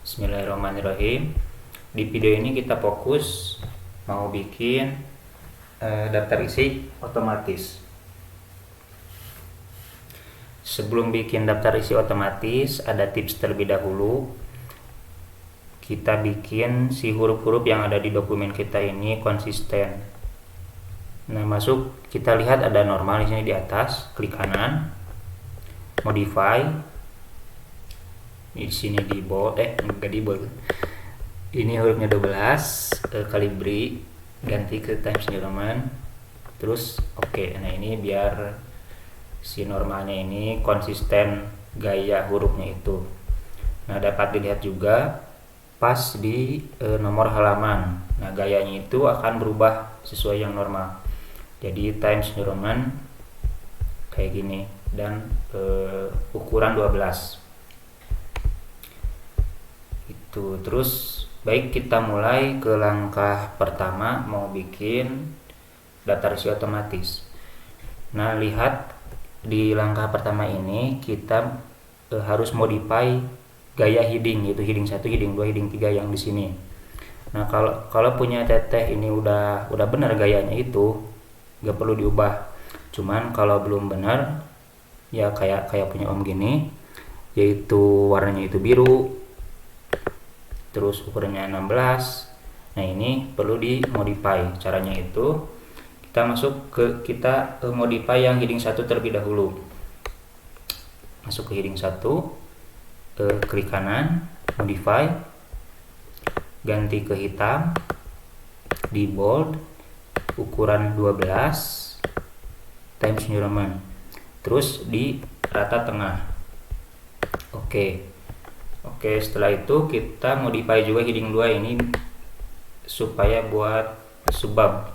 Bismillahirrahmanirrahim. Di video ini kita fokus mau bikin daftar isi otomatis. Sebelum bikin daftar isi otomatis, ada tips terlebih dahulu. Kita bikin si huruf-huruf yang ada di dokumen kita ini konsisten. Nah, kita lihat ada normal di sini di atas, klik kanan, modify. Di sini di bold, enggak di bold. Ini hurufnya 12, kalibri, ganti ke Times New Roman. Terus oke. Nah, ini biar si normalnya ini konsisten gaya hurufnya itu. Nah, dapat dilihat juga pas di nomor halaman. Nah, gayanya itu akan berubah sesuai yang normal. Jadi Times New Roman kayak gini dan ukuran 12. Terus baik, kita mulai ke langkah pertama, mau bikin daftar isi otomatis. Nah, lihat di langkah pertama ini kita harus modify gaya heading, yaitu heading 1, heading 2, heading 3 yang di sini. Nah, kalau punya teteh ini udah benar gayanya itu, nggak perlu diubah. Cuman kalau belum benar ya kayak punya Om gini, yaitu warnanya itu biru, terus ukurannya 16. Nah, ini perlu dimodify. Caranya itu kita modify yang heading 1 terlebih dahulu. Masuk ke heading 1, klik kanan, modify, ganti ke hitam, di bold, ukuran 12, Times New Roman, terus di rata tengah. Oke, setelah itu kita modify juga heading 2 ini supaya buat subbab.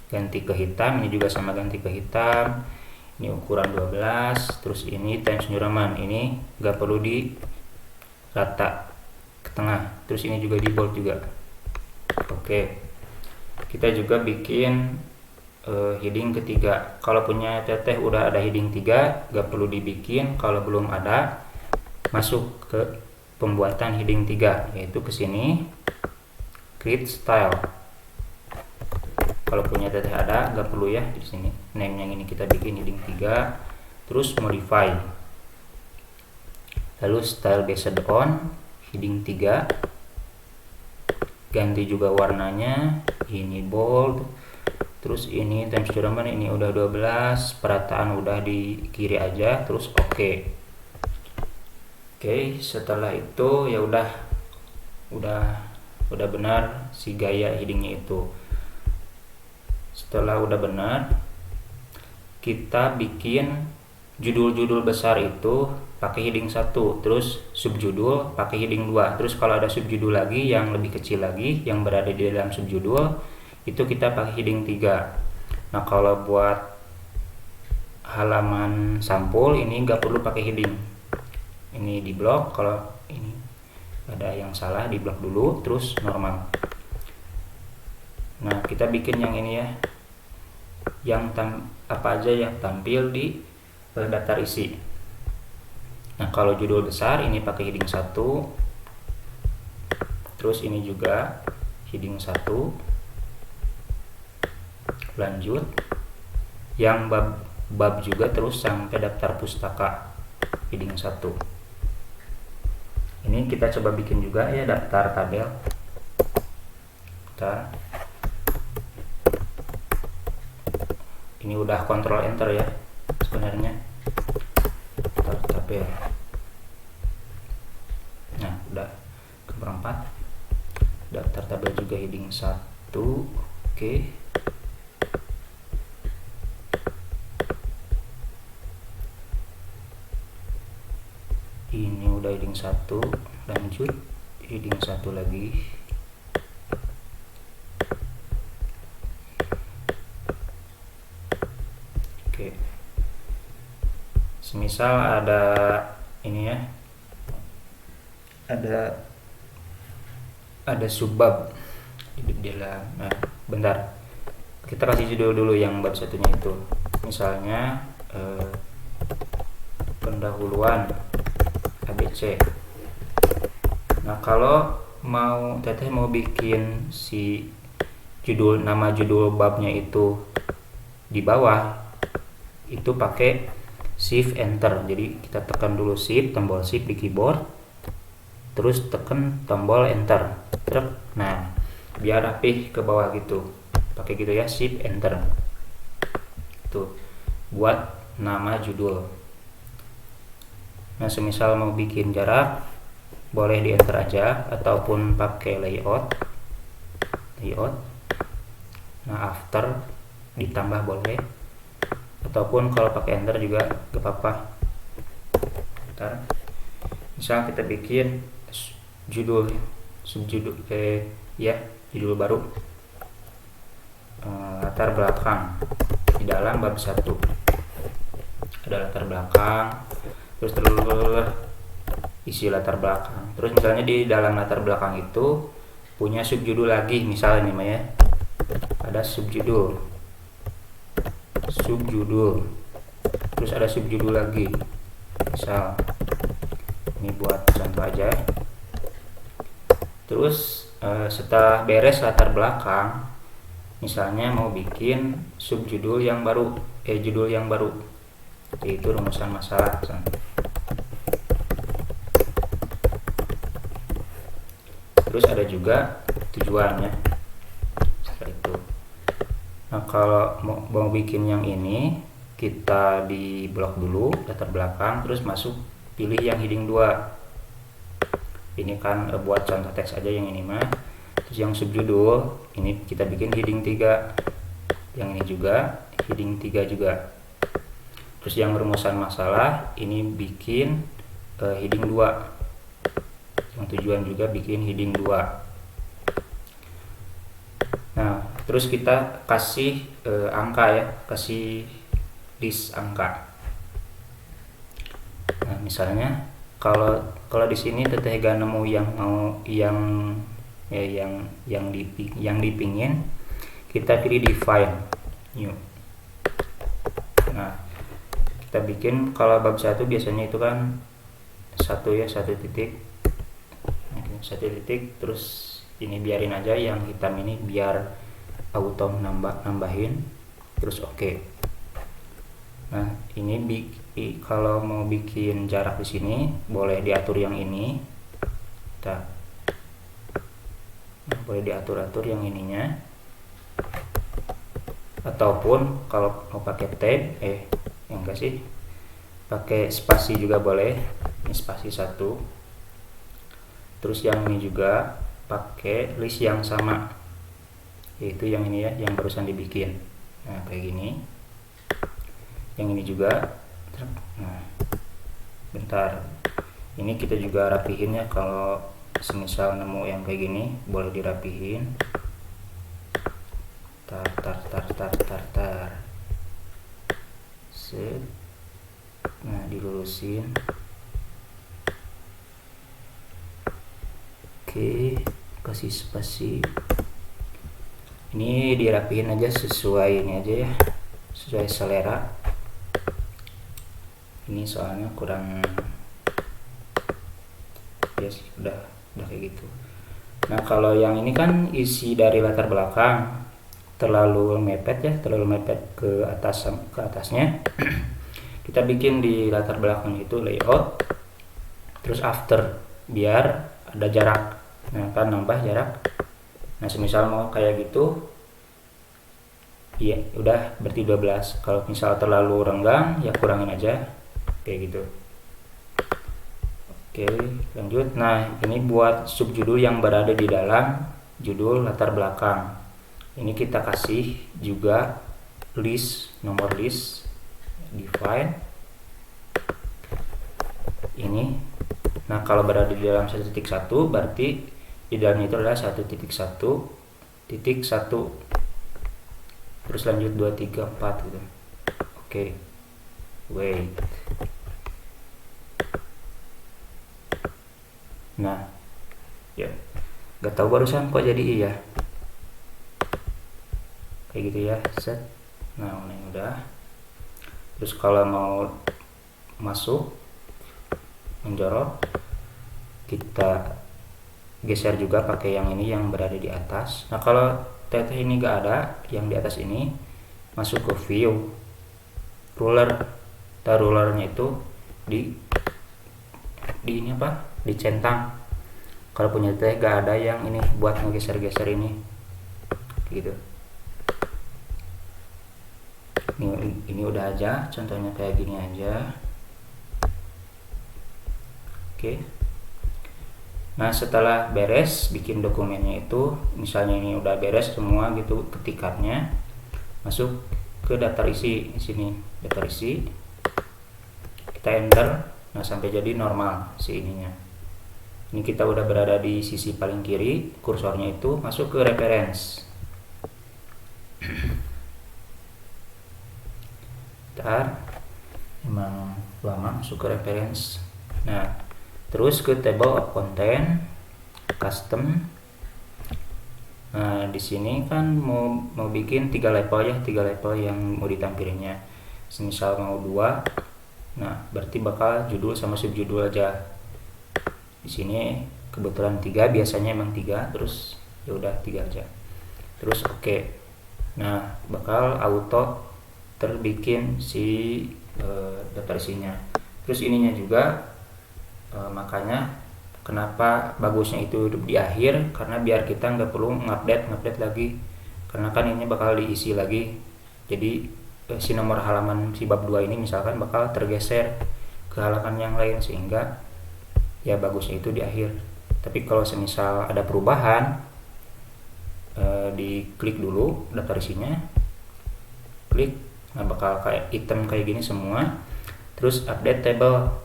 Ganti ke hitam, ini juga sama, ganti ke hitam. Ini ukuran 12, terus ini Times New Roman, ini gak perlu di rata ke tengah. Terus ini juga di bold juga. Oke, kita juga bikin heading ketiga. Kalau punya teteh udah ada heading 3, gak perlu dibikin. Kalau belum ada, masuk ke pembuatan heading 3, yaitu ke sini, create style. Kalau punya teteh ada, gak perlu ya di sini. Name yang ini kita bikin heading 3, terus modify. Lalu style based on heading 3. Ganti juga warnanya, ini bold. Terus ini Times New Roman, ini udah 12, perataan udah di kiri aja, terus oke. Oke, setelah itu ya udah benar si gaya headingnya itu. Setelah udah benar, kita bikin judul-judul besar itu pakai heading 1, terus subjudul pakai heading 2. Terus kalau ada subjudul lagi yang lebih kecil lagi yang berada di dalam subjudul, itu kita pakai heading 3. Nah, kalau buat halaman sampul ini nggak perlu pakai heading. Ini di blok, kalau ini ada yang salah di blok dulu, terus normal. Nah, kita bikin yang ini ya, yang apa aja yang tampil di daftar isi. Nah, kalau judul besar ini pakai heading 1, terus ini juga heading 1, lanjut, yang bab juga, terus sampai daftar pustaka heading 1. Ini kita coba bikin juga ya daftar tabel. Ini udah kontrol enter ya sebenarnya, daftar tabel. Nah, udah nomor 4, daftar tabel juga heading 1. Oke. Ini udah heading 1, lanjut heading 1 lagi. Oke, semisal ada ini ya, ada subbab di dalam. Nah, bentar, kita kasih judul dulu yang bab satunya itu, misalnya pendahuluan ABC. Nah, kalau teteh mau bikin si nama judul babnya itu di bawah, itu pakai shift enter. Jadi kita tekan dulu tombol shift di keyboard, terus tekan tombol enter. Nah, biar rapih ke bawah gitu, pakai gitu ya, shift enter. Tuh, buat nama judul. Nah, semisal mau bikin jarak, boleh di enter aja ataupun pakai layout. Nah, after ditambah boleh, ataupun kalau pakai enter juga gak apa-apa. Misal kita bikin judul subjudul judul baru, latar belakang di dalam bab 1. Ada latar belakang, terus isi latar belakang. Terus misalnya di dalam latar belakang itu punya subjudul lagi, misalnya nih ya, ada subjudul, terus ada subjudul lagi, misal ini buat contoh aja. Terus setelah beres latar belakang, misalnya mau bikin subjudul yang baru, judul yang baru, yaitu rumusan masalah. Terus ada juga tujuannya, seperti itu. Nah, kalau mau bikin yang ini, kita di blok dulu latar belakang, terus masuk pilih yang heading 2. Ini kan buat contoh teks aja yang ini mah. Terus yang subjudul ini kita bikin heading 3. Yang ini juga heading 3 juga. Terus yang rumusan masalah ini bikin heading 2. Yang tujuan juga bikin heading 2. Nah, terus kita kasih angka ya, kasih list angka. Nah, misalnya kalau di sini teteh gak nemu yang dipingin, kita pilih define new. Nah, kita bikin kalau bab 1 biasanya itu kan satu titik, terus ini biarin aja yang hitam ini biar auto nambahin, terus oke. Nah, ini kalau mau bikin jarak di sini boleh diatur yang ini. Boleh diatur yang ininya. Ataupun kalau mau pakai tab, enggak sih. Pakai spasi juga boleh. Ini spasi 1. Terus yang ini juga pakai list yang sama. Yaitu yang ini ya, yang barusan dibikin. Nah, kayak gini. Yang ini juga. Nah, bentar, ini kita juga rapihin ya. Kalau semisal nemu yang kayak gini boleh dirapihin. Tar set. Nah, dilurusin. Oke, kasih spasi. Ini dirapihin aja sesuai ini aja ya, sesuai selera. Ini soalnya kurang ya sih, udah kayak gitu. Nah, kalau yang ini kan isi dari latar belakang terlalu mepet ke atasnya. Kita bikin di latar belakang itu layout, terus after, biar ada jarak. Nah, kan nambah jarak. Nah, semisal mau kayak gitu, ya udah berarti 12. Kalau misal terlalu renggang ya kurangin aja kayak gitu. Oke, lanjut. Nah, ini buat subjudul yang berada di dalam judul latar belakang. Ini kita kasih juga list, nomor list, define ini. Nah, kalau berada di dalam 1.1 berarti di dalamnya itu adalah 1.1.1, terus lanjut 2, 3, 4 gitu. Oke, wait. Nah, ya, gak tahu barusan kok jadi iya kayak gitu ya, set. Nah, ini udah. Terus kalau mau masuk menjorok, kita geser juga pakai yang ini yang berada di atas. Nah kalau teteh ini gak ada yang di atas ini, masuk ke view ruler. Rulernya itu di ini apa, dicentang. Kalau punya teteh gak ada yang ini buat ngegeser-geser ini gitu. Ini udah aja, contohnya kayak gini aja. Oke. Nah setelah beres bikin dokumennya itu, misalnya ini udah beres semua gitu ketikannya, masuk ke daftar isi di sini, daftar isi, kita enter. Nah sampai jadi normal si ininya. Ini kita udah berada di sisi paling kiri, kursornya itu masuk ke reference. Bentar, emang lama masuk ke reference. Nah terus ke table of content, custom. Nah di sini kan mau bikin 3 level ya, 3 level yang mau ditampilinnya. Misal mau 2, nah berarti bakal judul sama subjudul aja. Di sini kebetulan 3, biasanya emang 3, terus ya udah 3 aja. Terus oke. Nah bakal auto terbikin si daftar isinya. Terus ininya juga makanya kenapa bagusnya itu di akhir, karena biar kita nggak perlu ngupdate lagi, karena kan ini bakal diisi lagi. Jadi si nomor halaman si bab 2 ini misalkan bakal tergeser ke halaman yang lain, sehingga ya bagusnya itu di akhir. Tapi kalau semisal ada perubahan, diklik dulu daftar isinya, klik, nah bakal kayak item kayak gini semua. Terus update table.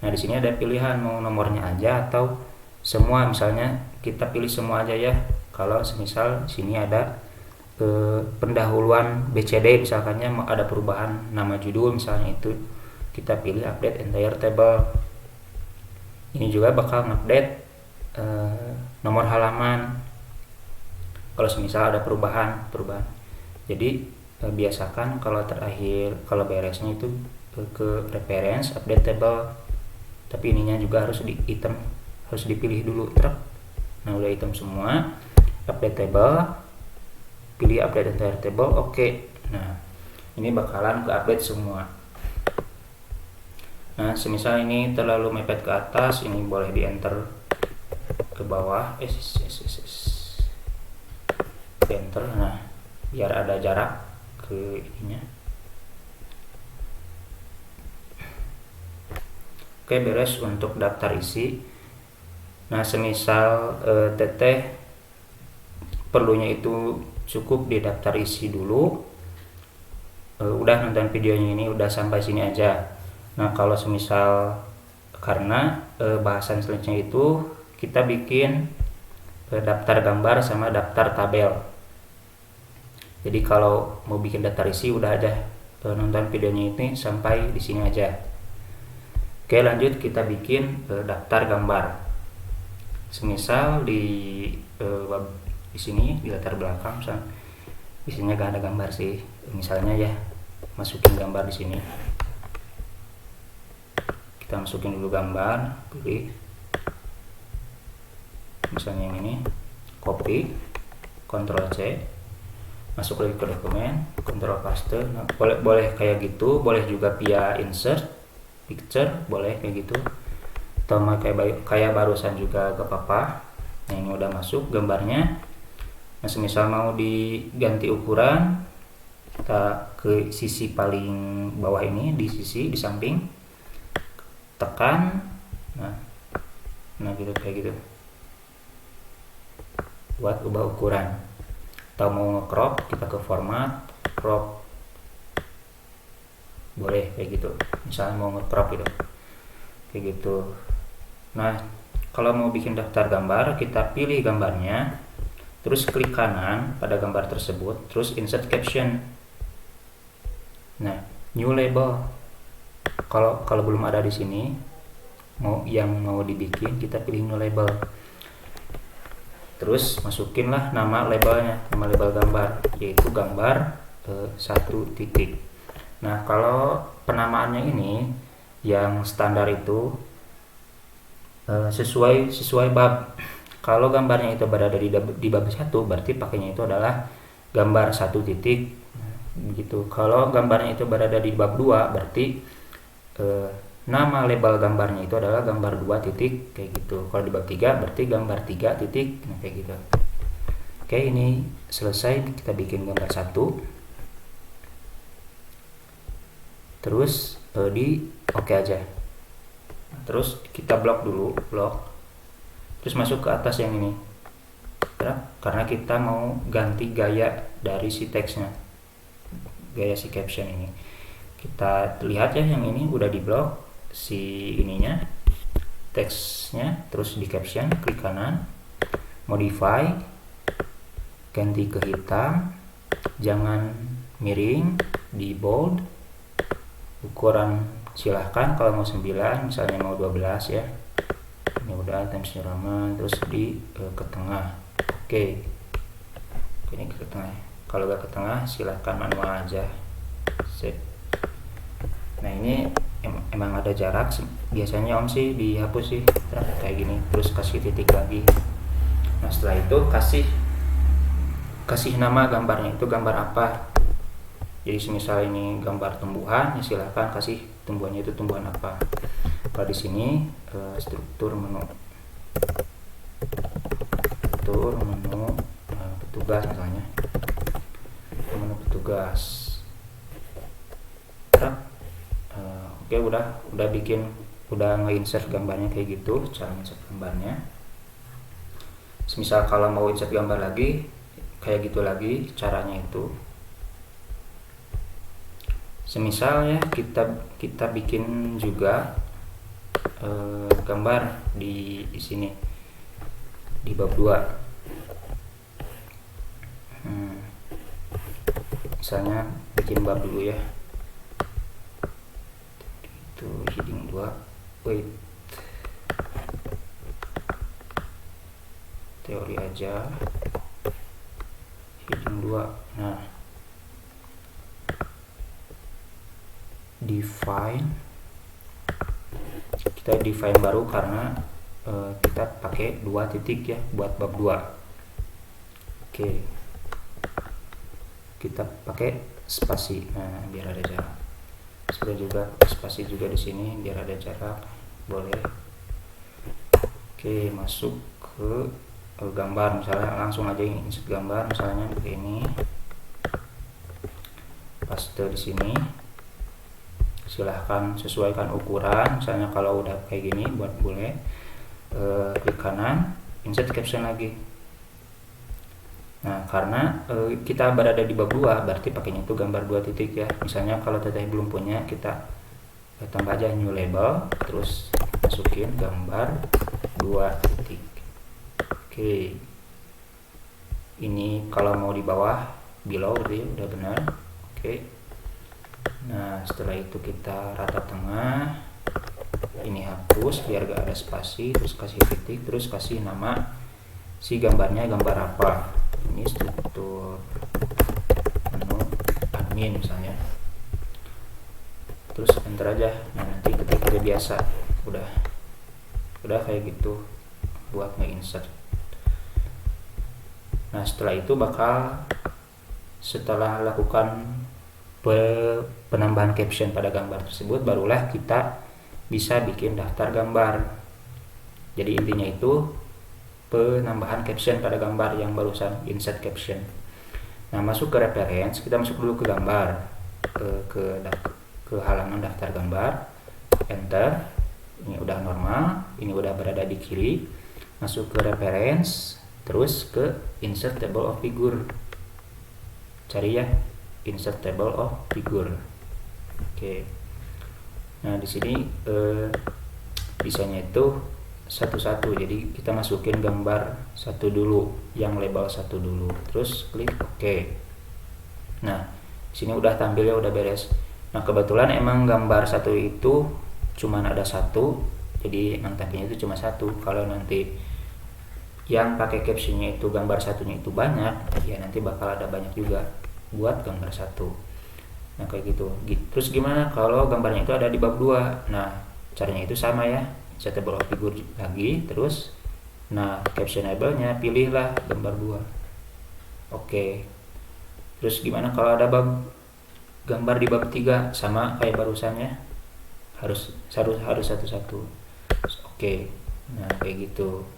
Nah di sini ada pilihan mau nomornya aja atau semua. Misalnya kita pilih semua aja ya. Kalau semisal di sini ada pendahuluan BCD misalkannya ada perubahan nama judul misalnya, itu kita pilih update entire table. Ini juga bakal ngupdate nomor halaman kalau semisal ada perubahan. Jadi biasakan kalau terakhir, kalau beresnya itu ke reference update table. Tapi ininya juga harus di item, harus dipilih dulu truk. Nah udah item semua, update table, pilih update entire table, oke. Nah ini bakalan ke update semua. Nah semisal ini terlalu mepet ke atas, ini boleh di enter ke bawah, enter. Nah biar ada jarak ke ininya. Oke, beres untuk daftar isi. Nah semisal teteh perlunya itu cukup di daftar isi dulu, udah nonton videonya ini udah sampai sini aja. Nah kalau semisal karena bahasan selanjutnya itu kita bikin daftar gambar sama daftar tabel. Jadi kalau mau bikin daftar isi udah aja nonton videonya ini sampai di sini aja. Oke, lanjut kita bikin daftar gambar. Semisal di sini di latar belakang, misalnya gak ada gambar sih. Misalnya ya, masukin gambar di sini. Kita masukin dulu gambar, pilih. Misalnya yang ini, copy, Ctrl C, masuk lagi ke dokumen, Ctrl paste. Nah, boleh kayak gitu, boleh juga via insert picture, boleh kayak gitu, atau kayak barusan juga gak apa-apa. Nah ini udah masuk gambarnya. Nah semisal mau diganti ukuran, kita ke sisi paling bawah ini, di sisi di samping, tekan, nah gitu kayak gitu, buat ubah ukuran. Atau mau nge-crop, kita ke format, crop, boleh kayak gitu. Misalnya mau nge-crop gitu, kayak gitu. Nah kalau mau bikin daftar gambar, kita pilih gambarnya, terus klik kanan pada gambar tersebut, terus insert caption. Nah new label, kalau belum ada di sini, mau dibikin, kita pilih new label. Terus masukinlah nama labelnya, nama label gambar, yaitu gambar 1 titik. Nah kalau penamaannya ini yang standar itu sesuai bab. Kalau gambarnya itu berada di bab 1, berarti pakainya itu adalah gambar 1 titik begitu. Kalau gambarnya itu berada di bab 2, berarti nama label gambarnya itu adalah gambar 2 titik kayak gitu. Kalau di bab 3 berarti gambar 3 titik, nah kayak gitu. Oke, ini selesai, kita bikin gambar 1. Terus di oke aja. Terus kita blok dulu, terus masuk ke atas yang ini ya, karena kita mau ganti gaya dari si teksnya, gaya si caption ini. Kita lihat ya, yang ini udah di blok si ininya, teksnya. Terus di caption klik kanan, modify, ganti ke hitam, jangan miring, di bold, ukuran silahkan, kalau mau 9 misalnya mau 12 ya, ini udah Times New Roman. Terus di ke tengah, oke. Ini ke tengah, kalau gak ke tengah silahkan manual aja, sip. Nah ini emang ada jarak, biasanya om sih dihapus sih kayak gini, terus kasih titik lagi. Nah setelah itu kasih nama gambarnya itu gambar apa. Jadi misal ini gambar tumbuhan, ya silahkan kasih tumbuhannya itu tumbuhan apa. Kalau di sini struktur menu petugas misalnya, menu petugas. Oke, udah bikin, udah nge-insert gambarnya kayak gitu, cara insert gambarnya. Misal kalau mau insert gambar lagi kayak gitu lagi caranya itu. Semisal ya kita bikin juga gambar di sini di bab 2. Misalnya bikin bab dulu ya, itu heading 2, wait, teori aja, heading 2. Nah define, kita define baru karena kita pakai 2 titik ya buat bab 2. Oke, kita pakai spasi, nah biar ada jarak. Seperti juga spasi juga di sini biar ada jarak, boleh. Oke, masuk ke gambar, misalnya langsung aja insert gambar, misalnya begini, paste di sini. Silahkan sesuaikan ukuran, misalnya kalau udah kayak gini buat boleh. Klik kanan, insert caption lagi. Nah karena kita berada di bab 2, berarti pakainya itu gambar 2 titik ya. Misalnya kalau teteh belum punya, kita tambah aja new label, terus masukin gambar 2 titik. Oke, ini kalau mau di bawah, below gitu ya, udah benar. Oke. Nah setelah itu kita rata tengah, ini hapus biar gak ada spasi, terus kasih titik, terus kasih nama si gambarnya gambar apa. Ini struktur menu admin misalnya, terus enter aja. Nah nanti ketik aja biasa, udah kayak gitu buat nge-insert. Nah setelah itu setelah lakukan penambahan caption pada gambar tersebut, barulah kita bisa bikin daftar gambar. Jadi intinya itu penambahan caption pada gambar yang barusan insert caption. Nah masuk ke reference, kita masuk dulu ke gambar, ke halaman daftar gambar, enter. Ini udah normal, ini udah berada di kiri. Masuk ke reference, terus ke insert table of figure, cari ya insert table of figure. Oke. Nah di sini desainnya itu satu-satu, jadi kita masukin gambar 1 dulu, yang label 1 dulu, terus klik OK. Nah di sini udah tampilnya, udah beres. Nah kebetulan emang gambar 1 itu cuman ada 1, jadi emang tampilnya itu cuma 1. Kalau nanti yang pakai captionnya itu gambar 1-nya itu banyak, ya nanti bakal ada banyak juga buat gambar 1. Nah kayak gitu. Terus gimana kalau gambarnya itu ada di bab 2? Nah caranya itu sama ya, set table of figure lagi, terus Nah, captionable-nya pilihlah gambar 2. Oke. Terus gimana kalau ada gambar di bab 3? Sama kayak barusannya, harus satu-satu. Oke. Nah, kayak gitu.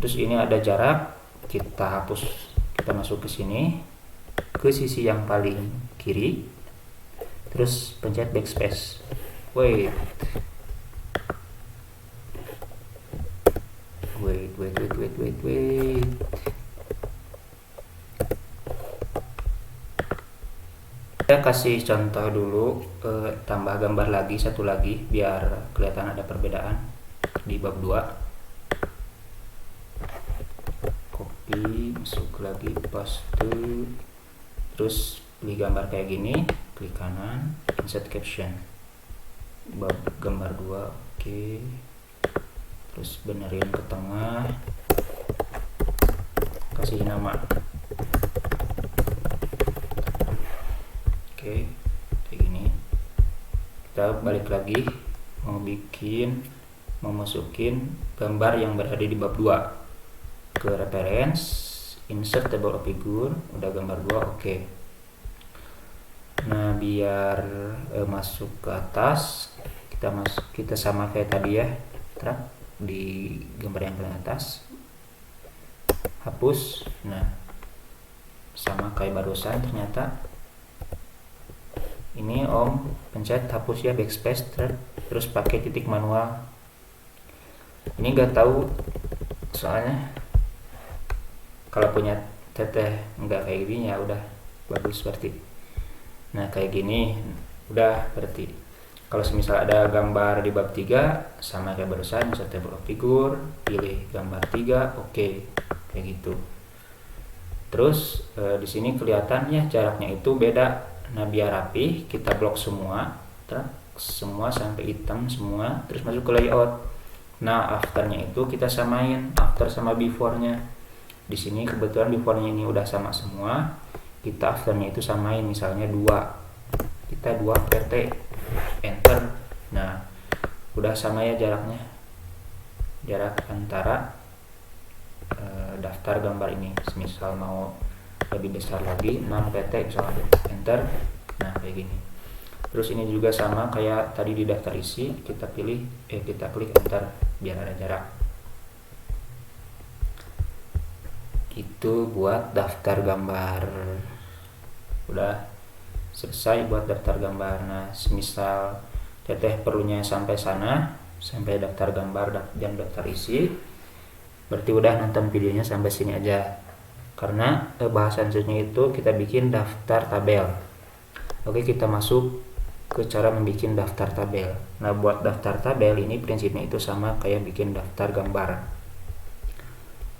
Terus ini ada jarak, kita hapus, kita masuk ke sini, ke sisi yang paling kiri, terus pencet backspace. Wait. Saya kasih contoh dulu, tambah gambar lagi, satu lagi, biar kelihatan ada perbedaan di bab 2. Copy, masuk lagi, paste, terus pilih gambar kayak gini, klik kanan, insert caption, bab gambar 2, oke. Terus benerin ke tengah, kasih nama. Oke, kayak gini. Kita balik lagi, mau masukin gambar yang berada di bab 2 ke reference, insert table of figure, udah gambar 2, oke. Nah, biar masuk ke atas, kita sama kayak tadi ya, di gambar yang paling atas, hapus. Nah, sama kayak barusan ternyata. Ini Om pencet hapus ya, backspace, terus pakai titik manual. Ini nggak tahu, soalnya kalau punya teteh nggak kayak gini ya udah bagus berarti. Nah, kayak gini udah berarti. Kalau semisal ada gambar di bab 3 sama kayak barusan, insert table of figure, pilih gambar 3, oke, kayak gitu. Terus di sini kelihatannya jaraknya itu beda. Nah, biar rapi, kita blok semua sampai hitam semua, terus masuk ke layout. Nah, afternya itu kita samain after sama before-nya. Di sini kebetulan before-nya ini udah sama semua, kita afternya itu samain, misalnya 2, kita 2 pt, enter. Nah, udah sama ya jaraknya, jarak antara daftar gambar ini. Misal mau lebih besar lagi, 6 pt misalnya, enter. Nah, kayak gini. Terus ini juga sama kayak tadi di daftar isi, kita klik enter biar ada jarak. Itu buat daftar gambar. Udah selesai buat daftar gambar. Nah, semisal teteh perlunya sampai sana, sampai daftar gambar dan daftar isi, berarti udah nonton videonya sampai sini aja. Karena bahasan selanjutnya itu kita bikin daftar tabel. Oke, kita masuk ke cara membuat daftar tabel. Nah, buat daftar tabel ini prinsipnya itu sama kayak bikin daftar gambar.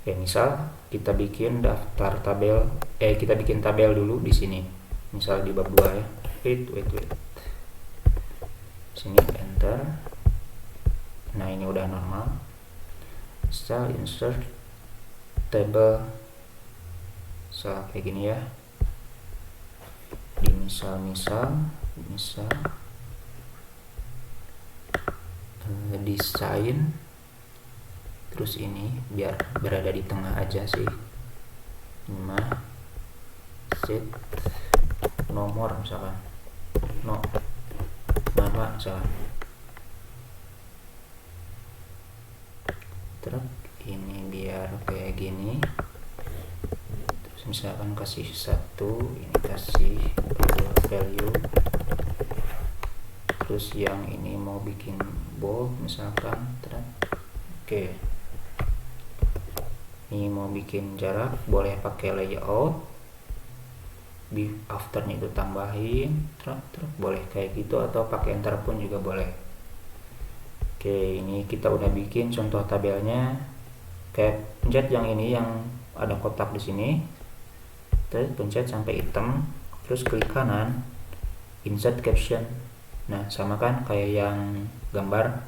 Ya, misal kita bikin daftar tabel, kita bikin tabel dulu di sini. Misal di bab 2 ya. Wait. Sini enter. Nah, ini udah normal. Misal insert table, kayak gini ya. Di misal desain, terus ini biar berada di tengah aja sih, 5 set nomor misalkan nama misalkan, terus ini biar kayak gini. Terus misalkan kasih 1, ini kasih value, terus yang ini mau bikin bold misalkan, oke. Ini mau bikin jarak, boleh pakai layout, di afternya itu tambahin, boleh kayak gitu, atau pakai enter pun juga boleh. Oke, ini kita udah bikin contoh tabelnya. Kayak pencet yang ini yang ada kotak di sini, terus pencet sampai hitam, terus klik kanan, insert caption. Nah, sama kan kayak yang gambar.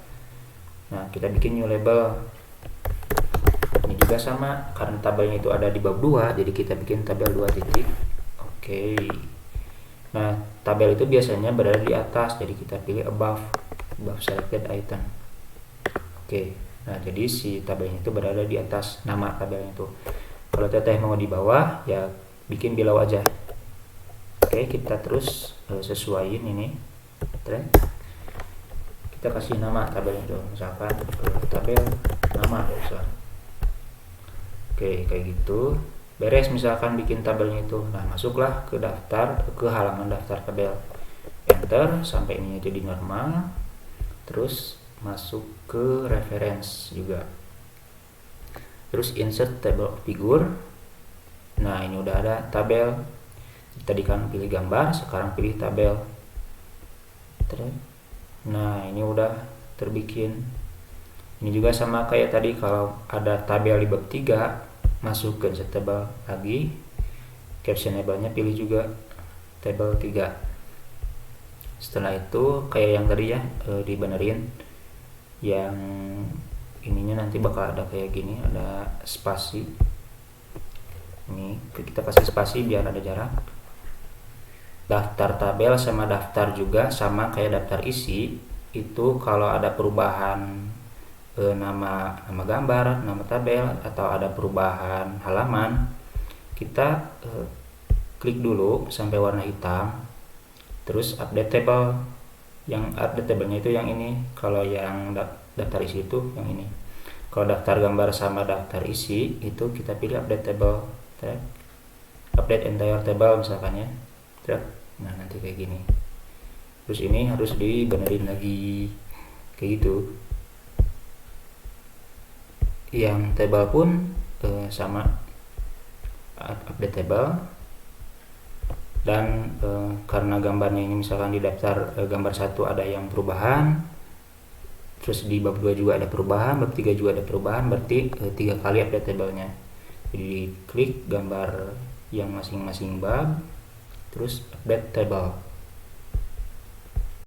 Nah, kita bikin new label. Ini juga sama, karena tabelnya itu ada di bab 2, jadi kita bikin tabel 2 titik. Oke. Nah, tabel itu biasanya berada di atas, jadi kita pilih above selected item. Oke. Nah, jadi si tabelnya itu berada di atas nama tabelnya itu. Kalau teteh mau di bawah, ya bikin below aja. Oke, kita terus sesuaiin ini. Kita kasih nama tabel itu, misalkan tabel nama misalkan. Oke, kayak gitu. Beres misalkan bikin tabelnya itu. Nah, masuklah ke halaman daftar tabel. Enter sampai ininya jadi normal. Terus masuk ke reference juga. Terus insert table of figure. Nah, ini udah ada tabel. Tadi kan pilih gambar, sekarang pilih tabel. Nah, ini udah terbikin. Ini juga sama kayak tadi, kalau ada tabel di bab 3, masuk ke insert table lagi. Captionable-nya pilih juga tabel 3. Setelah itu kayak yang tadi ya, dibenerin. Yang ininya nanti bakal ada kayak gini, ada spasi. Ini kita kasih spasi biar ada jarak. Daftar tabel sama daftar juga sama kayak daftar isi. Itu kalau ada perubahan nama gambar, nama tabel, atau ada perubahan halaman, kita klik dulu sampai warna hitam, terus update table. Yang update tabelnya itu yang ini. Kalau yang daftar isi itu yang ini. Kalau daftar gambar sama daftar isi itu kita pilih update table, update entire table misalkan ya. Nah, nanti kayak gini. Terus ini harus dibenerin lagi kayak gitu. Yang table pun sama, update table. Dan karena gambarnya ini misalkan di daftar gambar 1 ada yang perubahan, terus di bab 2 juga ada perubahan, bab 3 juga ada perubahan, berarti 3 kali update tablenya. Jadi klik gambar yang masing-masing bab, terus update table.